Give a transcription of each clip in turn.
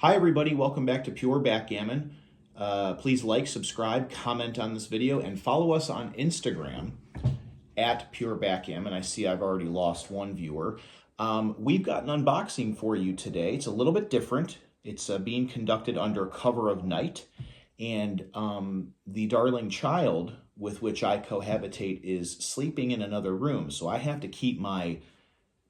Hi everybody, welcome back to Pure Backgammon. Please like, subscribe, comment on this video, and follow us on Instagram at Pure Backgammon. I see I've already lost one viewer. We've got an unboxing for you today. It's a little bit different. It's being conducted under cover of night, and the darling child with which I cohabitate is sleeping in another room, so I have to keep my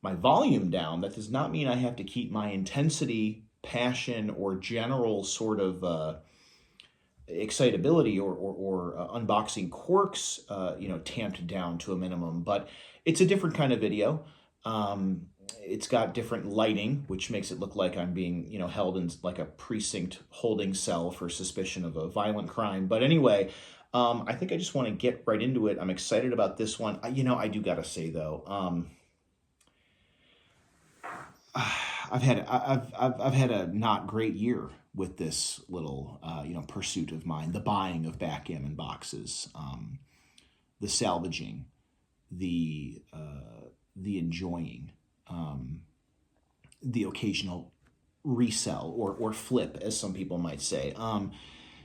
volume down. That does not mean I have to keep my intensity, passion, or general sort of excitability or unboxing quirks, tamped down to a minimum. But it's a different kind of video. It's got different lighting, which makes it look like I'm being, held in like a precinct holding cell for suspicion of a violent crime. But anyway, I think I just want to get right into it. I'm excited about this one. I do gotta say though, I've had a not great year with this little pursuit of mine, the buying of backgammon boxes, the salvaging, the enjoying, the occasional resell or flip, as some people might say.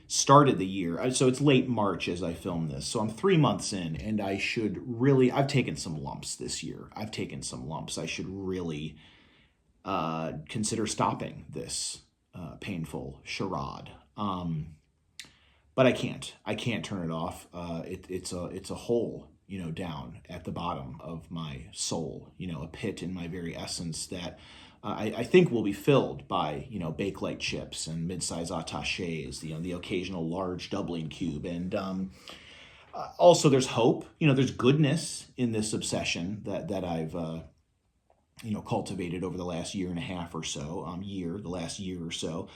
Started the year, so it's late March as I film this, so I'm 3 months in, and I've taken some lumps this year. I should really consider stopping this painful charade. But I can't turn it off. It's a hole, down at the bottom of my soul, a pit in my very essence that I think will be filled by, Bakelite chips and mid-size attachés, the occasional large doubling cube. And also there's hope, there's goodness in this obsession that I've cultivated over the last year and a half or so, the last year or so.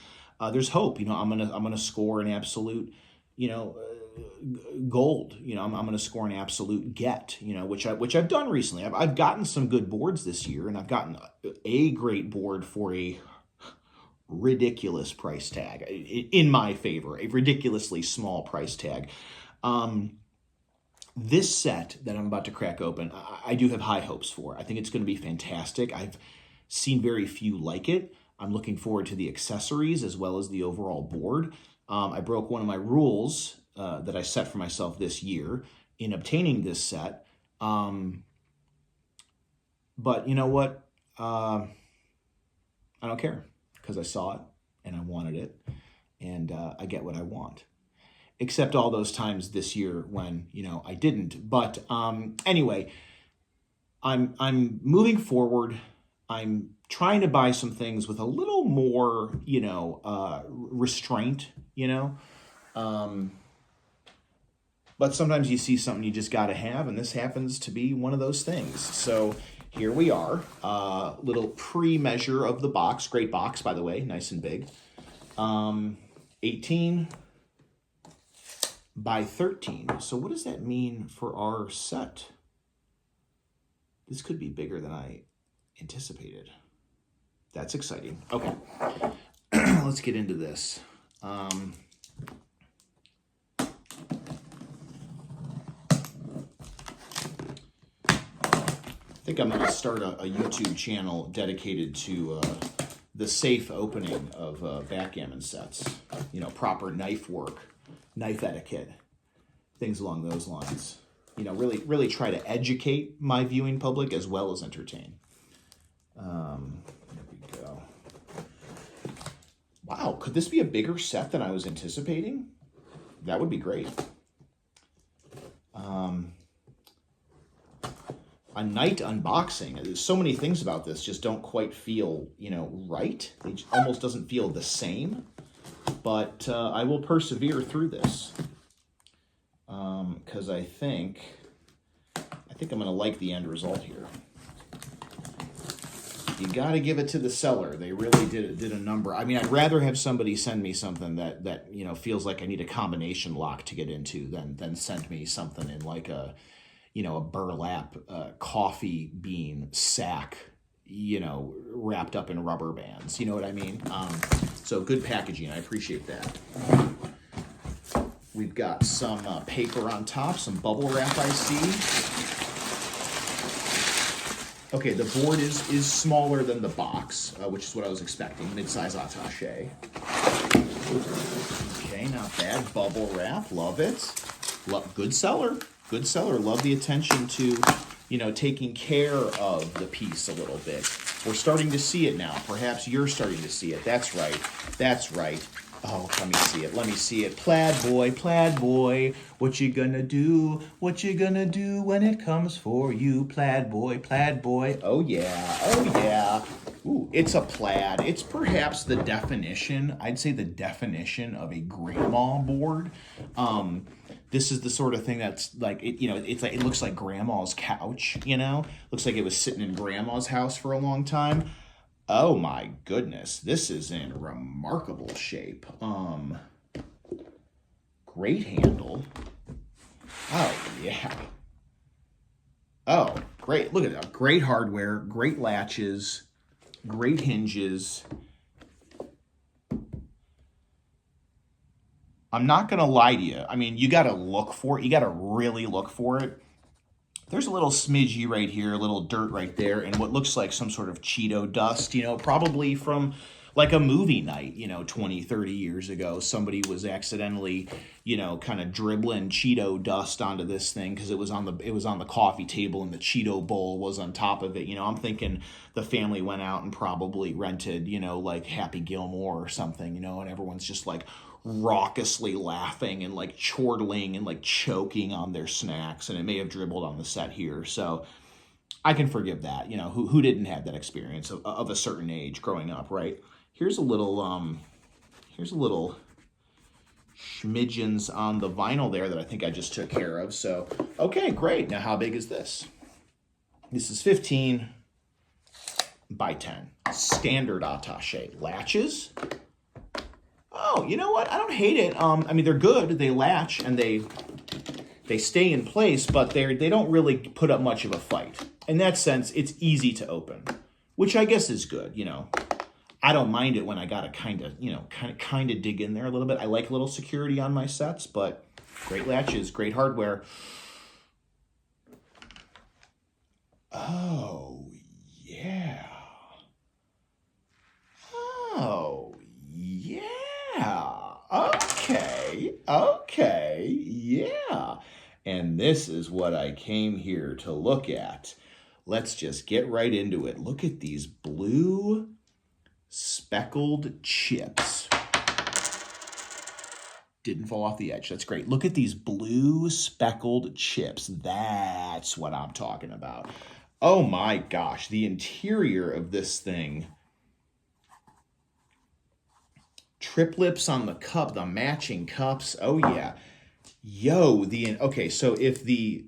There's hope. I'm gonna score an absolute, gold. I'm gonna score an absolute get. Which I've done recently. I've gotten some good boards this year, and I've gotten a great board for a ridiculous price tag. In my favor, a ridiculously small price tag. This set that I'm about to crack open, I do have high hopes for. I think it's going to be fantastic. I've seen very few like it. I'm looking forward to the accessories as well as the overall board. I broke one of my rules that I set for myself this year in obtaining this set. But you know what? I don't care, because I saw it and I wanted it, and I get what I want. Except all those times this year when, I didn't. But anyway, I'm moving forward. I'm trying to buy some things with a little more, restraint, but sometimes you see something you just got to have, and this happens to be one of those things. So here we are, little pre-measure of the box. Great box, by the way, nice and big. 18 by 13. So what does that mean for our set? This could be bigger than I anticipated. That's exciting. Okay, let's get into this. I think I'm going to start a YouTube channel dedicated to the safe opening of backgammon sets. Proper knife work, knife etiquette, things along those lines. Really try to educate my viewing public as well as entertain. There we go. Wow, could this be a bigger set than I was anticipating? That would be great. A night unboxing. There's so many things about this just don't quite feel, right. It almost doesn't feel the same. But I will persevere through this, because I think I'm going to like the end result here. You got to give it to the seller. They really did a number. I mean, I'd rather have somebody send me something that feels like I need a combination lock to get into than send me something in like a burlap coffee bean sack, wrapped up in rubber bands. You know what I mean? So good packaging. I appreciate that. We've got some paper on top, some bubble wrap I see. Okay, the board is smaller than the box, which is what I was expecting. Mid-size attaché. Okay, not bad. Bubble wrap, love it. Good seller, good seller. Love the attention to, you know, taking care of the piece a little bit. We're starting to see it now. Perhaps you're starting to see it. That's right. That's right. Oh, let me see it. Let me see it. Plaid boy, what you gonna do? What you gonna do when it comes for you? Plaid boy, plaid boy. Oh yeah, oh yeah. Ooh, it's a plaid. It's perhaps the definition, I'd say the definition of a grandma board. This is the sort of thing that's like, it, you know, it's like, it looks like grandma's couch, you know? Looks like it was sitting in grandma's house for a long time. Oh my goodness, this is in remarkable shape. Great handle. Oh yeah. Oh, great. Look at that. Great hardware, great latches, great hinges. I'm not going to lie to you. I mean, you got to look for it. You got to really look for it. There's a little smidgy right here, a little dirt right there, and what looks like some sort of Cheeto dust, you know, probably from like a movie night, you know, 20, 30 years ago. Somebody was accidentally, you know, kind of dribbling Cheeto dust onto this thing because it was on the coffee table and the Cheeto bowl was on top of it. You know, I'm thinking the family went out and probably rented, you know, like Happy Gilmore or something, you know, and everyone's just like raucously laughing and like chortling and like choking on their snacks, and it may have dribbled on the set here. So I can forgive that. You know, who didn't have that experience of a certain age growing up, right? Here's a little schmidgens on the vinyl there that I think I just took care of. So okay, great. Now how big is this? This is 15 by 10. Standard attaché. Latches. Oh, you know what? I don't hate it. I mean, they're good. They latch and they stay in place, but they don't really put up much of a fight. In that sense, it's easy to open, which I guess is good. You know, I don't mind it when I gotta kind of dig in there a little bit. I like a little security on my sets, but great latches, great hardware. Oh yeah. Oh yeah. Okay, yeah. And this is what I came here to look at. Let's just get right into it. Look at these blue speckled chips. Didn't fall off the edge. That's great. Look at these blue speckled chips. That's what I'm talking about. Oh my gosh, the interior of this thing. Triplets on the cup, the matching cups. Oh yeah. Yo, okay, so if the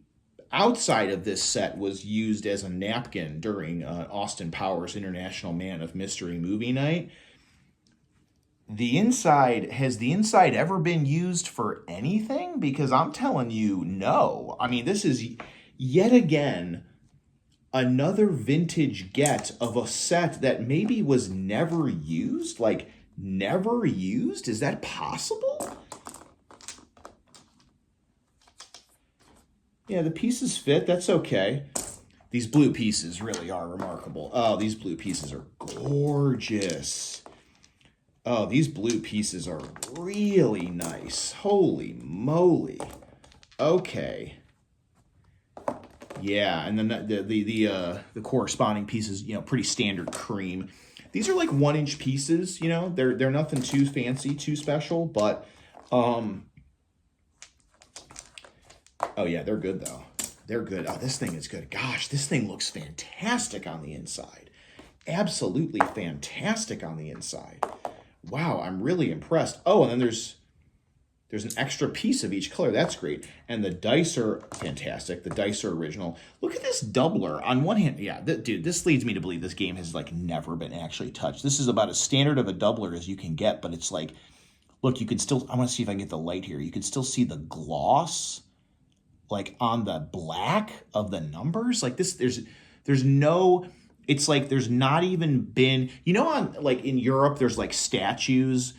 outside of this set was used as a napkin during Austin Powers International Man of Mystery movie night, has the inside ever been used for anything? Because I'm telling you, no. I mean, this is yet again another vintage get of a set that maybe was never used. Like, never used? Is that possible? Yeah, the pieces fit. That's okay. These blue pieces really are remarkable. Oh, these blue pieces are gorgeous. Oh, these blue pieces are really nice. Holy moly. Okay. Yeah, and then the corresponding pieces, you know, pretty standard cream. These are like 1-inch pieces, you know. They're nothing too fancy, too special, but oh yeah, they're good though. They're good. Oh, this thing is good. Gosh, this thing looks fantastic on the inside. Absolutely fantastic on the inside. Wow, I'm really impressed. Oh, and then there's an extra piece of each color. That's great. And the dice are fantastic. The dice are original. Look at this doubler. On one hand, yeah, dude, this leads me to believe this game has like never been actually touched. This is about as standard of a doubler as you can get, but it's like, look, you can still, I want to see if I can get the light here. You can still see the gloss like on the black of the numbers. Like this, there's no, it's like there's not even been, you know, on like in Europe, there's like statues,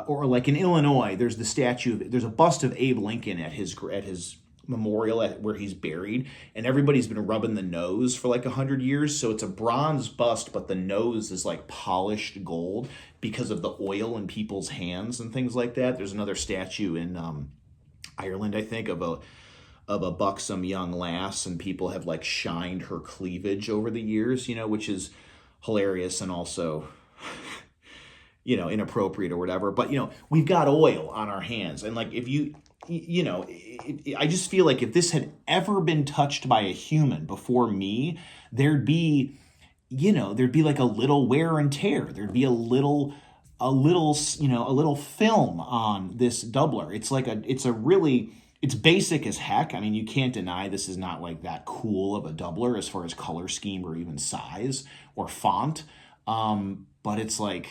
or like in Illinois, there's the statue, there's a bust of Abe Lincoln at his memorial at where he's buried, and everybody's been rubbing the nose for like 100 years. So it's a bronze bust, but the nose is like polished gold because of the oil in people's hands and things like that. There's another statue in Ireland, I think, of a buxom young lass, and people have like shined her cleavage over the years, which is hilarious and also inappropriate or whatever. But we've got oil on our hands, and like if I just feel like if this had ever been touched by a human before me, there'd be like a little wear and tear. There'd be a little film on this doubler. It's basic as heck. I mean, you can't deny this is not like that cool of a doubler as far as color scheme or even size or font. But it's like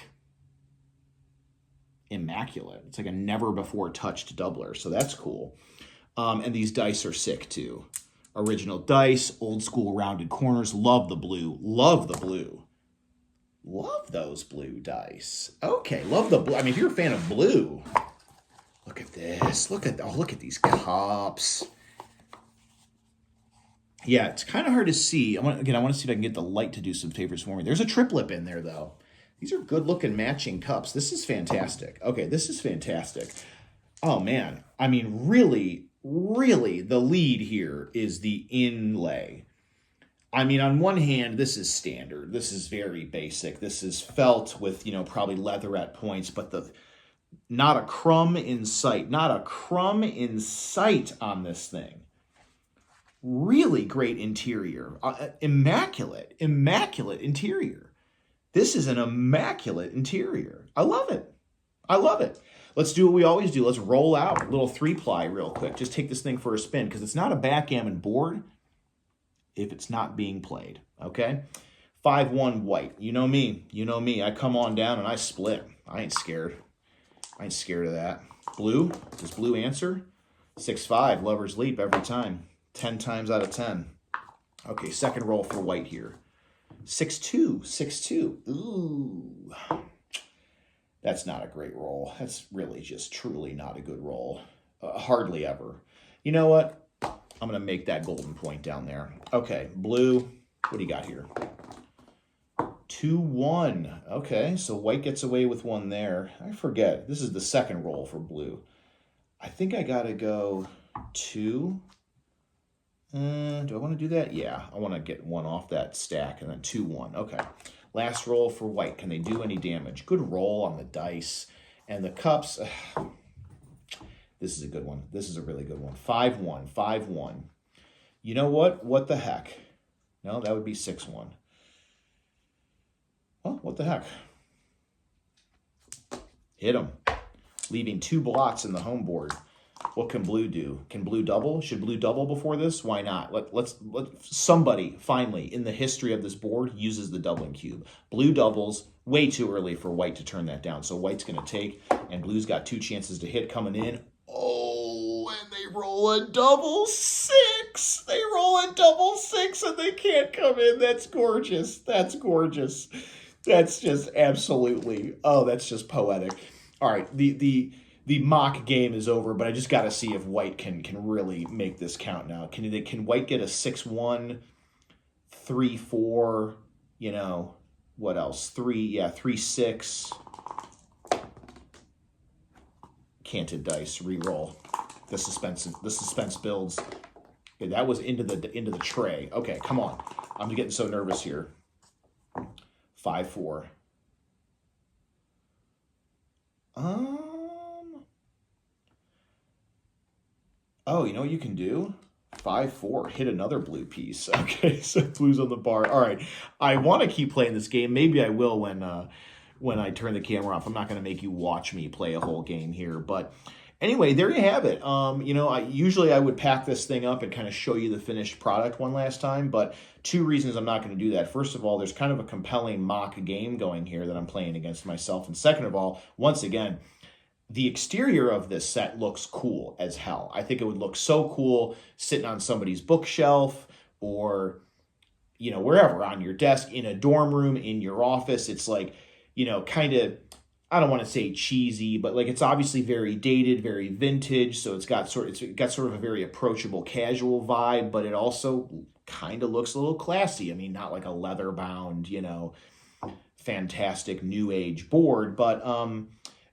immaculate. It's like a never before touched doubler. So that's cool. And these dice are sick too. Original dice, old school rounded corners. Love the blue. Love the blue. Love those blue dice. Okay, love the blue. I mean, if you're a fan of blue, look at this. Look at these cups. Yeah, it's kind of hard to see. I want to see if I can get the light to do some favors for me. There's a triplet in there, though. These are good-looking matching cups. This is fantastic. Okay, this is fantastic. Oh, man. I mean, really, really, the lead here is the inlay. I mean, on one hand, this is standard. This is very basic. This is felt with, probably leatherette points, but not a crumb in sight. Not a crumb in sight on this thing. Really great interior. Immaculate interior. This is an immaculate interior. I love it. I love it. Let's do what we always do. Let's roll out a little 3-ply real quick. Just take this thing for a spin because it's not a backgammon board if it's not being played, okay? 5-1 white. You know me. I come on down and I split. I ain't scared. I ain't scared of that. Blue. Does blue answer? 6-5. Lover's leap every time. 10 times out of 10. Okay, second roll for white here. 6-2. Ooh. That's not a great roll. That's really just truly not a good roll. Hardly ever. You know what? I'm going to make that golden point down there. Okay, blue. What do you got here? 2-1. Okay, so white gets away with one there. I forget. This is the second roll for blue. I think I got to go 2. Do I want to do that? Yeah, I want to get one off that stack and then 2-1. Okay. Last roll for white. Can they do any damage? Good roll on the dice. And the cups. This is a good one. This is a really good one. 5-1. You know what? What the heck? No, that would be 6-1. Well, what the heck? Hit them. Leaving 2 blots in the home board. What can blue do? Can blue double? Should blue double before this? Why not? Let's somebody finally in the history of this board uses the doubling cube. Blue doubles way too early for white to turn that down. So white's going to take, and blue's got 2 chances to hit coming in. Oh, and they roll a double 6. They roll a double 6 and they can't come in. That's gorgeous. That's gorgeous. That's just absolutely, that's just poetic. All right, the mock game is over, but I just got to see if white can really make this count now. Can white get a 6-1, 3-4, what else? 3-6. Canted dice, re-roll. The suspense builds. Okay, that was into the tray. Okay, come on. I'm getting so nervous here. 5-4. Oh, you know what you can do? 5-4. Hit another blue piece. Okay, so blue's on the bar. All right. I want to keep playing this game. Maybe I will when I turn the camera off. I'm not going to make you watch me play a whole game here. But anyway, there you have it. Usually I would pack this thing up and kind of show you the finished product one last time. But 2 reasons I'm not going to do that. First of all, there's kind of a compelling mock game going here that I'm playing against myself. And second of all, once again, the exterior of this set looks cool as hell. I think it would look so cool sitting on somebody's bookshelf or, wherever, on your desk, in a dorm room, in your office. It's like, kind of I don't want to say cheesy, but like it's obviously very dated, very vintage. So it's got sort of a very approachable, casual vibe, but it also kind of looks a little classy. I mean, not like a leather bound, fantastic new age board, but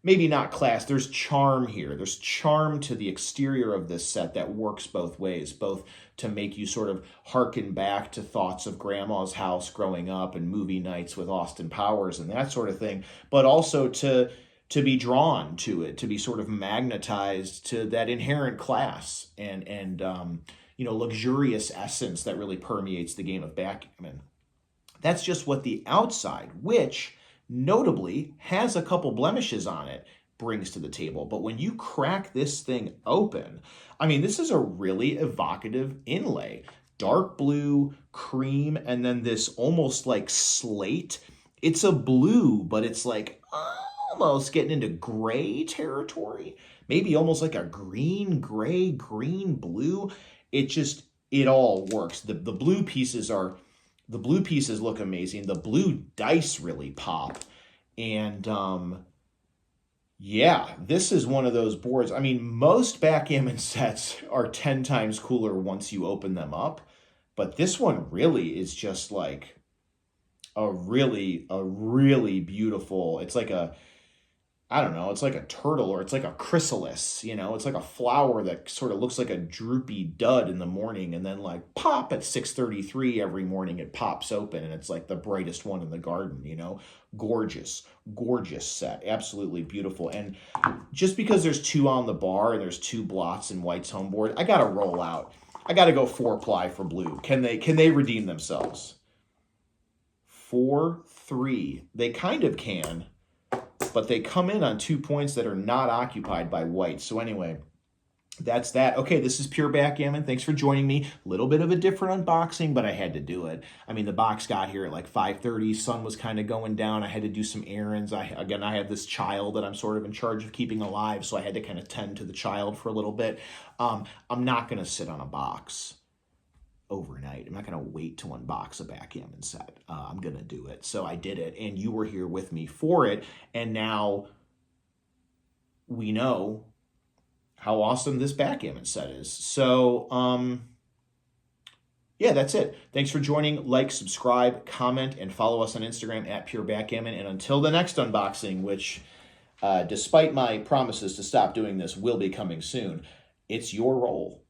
maybe not class. There's charm here. There's charm to the exterior of this set that works both ways, both to make you sort of harken back to thoughts of grandma's house growing up and movie nights with Austin Powers and that sort of thing, but also to be drawn to it, to be sort of magnetized to that inherent class and luxurious essence that really permeates the game of backgammon. That's just what the outside, which notably has a couple blemishes on it, brings to the table. But when you crack this thing open, I mean, this is a really evocative inlay. Dark blue, cream, and then this almost like slate. It's a blue, but it's like almost getting into gray territory. Maybe almost like a green, gray, green, blue. It all works. The blue pieces look amazing. The blue dice really pop. And yeah, this is one of those boards. I mean, most backgammon sets are 10 times cooler once you open them up. But this one really is just like a really beautiful, it's like it's like a turtle or it's like a chrysalis, it's like a flower that sort of looks like a droopy dud in the morning and then like pop at 6:33 every morning it pops open and it's like the brightest one in the garden, gorgeous set, absolutely beautiful. And just because there's 2 on the bar and there's 2 blots in white's home board, I got to roll out. I got to go 4-ply for blue. Can they redeem themselves? 4-3. They kind of can. But they come in on 2 points that are not occupied by white. So anyway, that's that. Okay, this is Pure Backgammon. Thanks for joining me. A little bit of a different unboxing, but I had to do it. I mean, the box got here at like 5:30. Sun was kind of going down. I had to do some errands. I have this child that I'm sort of in charge of keeping alive, so I had to kind of tend to the child for a little bit. I'm not going to sit on a box overnight. I'm not going to wait to unbox a backgammon set. I'm going to do it. So I did it, and you were here with me for it, and now we know how awesome this backgammon set is. So, yeah, that's it. Thanks for joining. Like, subscribe, comment, and follow us on Instagram at Pure Backgammon. And until the next unboxing, which, despite my promises to stop doing this, will be coming soon, it's your role.